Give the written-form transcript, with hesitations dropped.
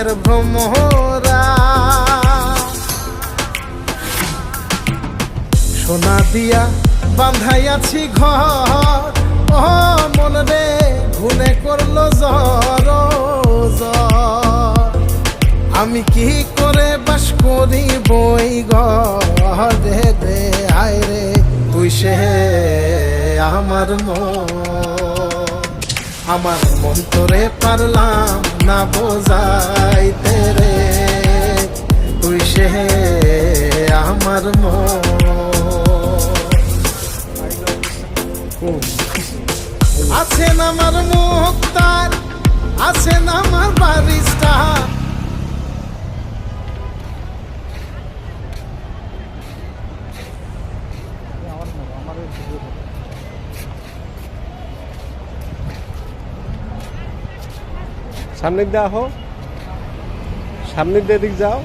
মনের ভ্রমরা। সোনা দিয়া বাঁধাইয়াছি ঘর, ও মন রে ঘুনে করলো জ্বর জ্বর। আমি কি করে বাস করি বই ঘরে রে, আয় রে তুই সে আমার মন। আমার মন তোরে পারলাম না বোঝাইতে রে, তুই সে আমার মন। আছেন আমার মুক্তার, আছেন আমার বারিস্টার। সামনের দিয়ে আহো, সামনের দিকে যাও।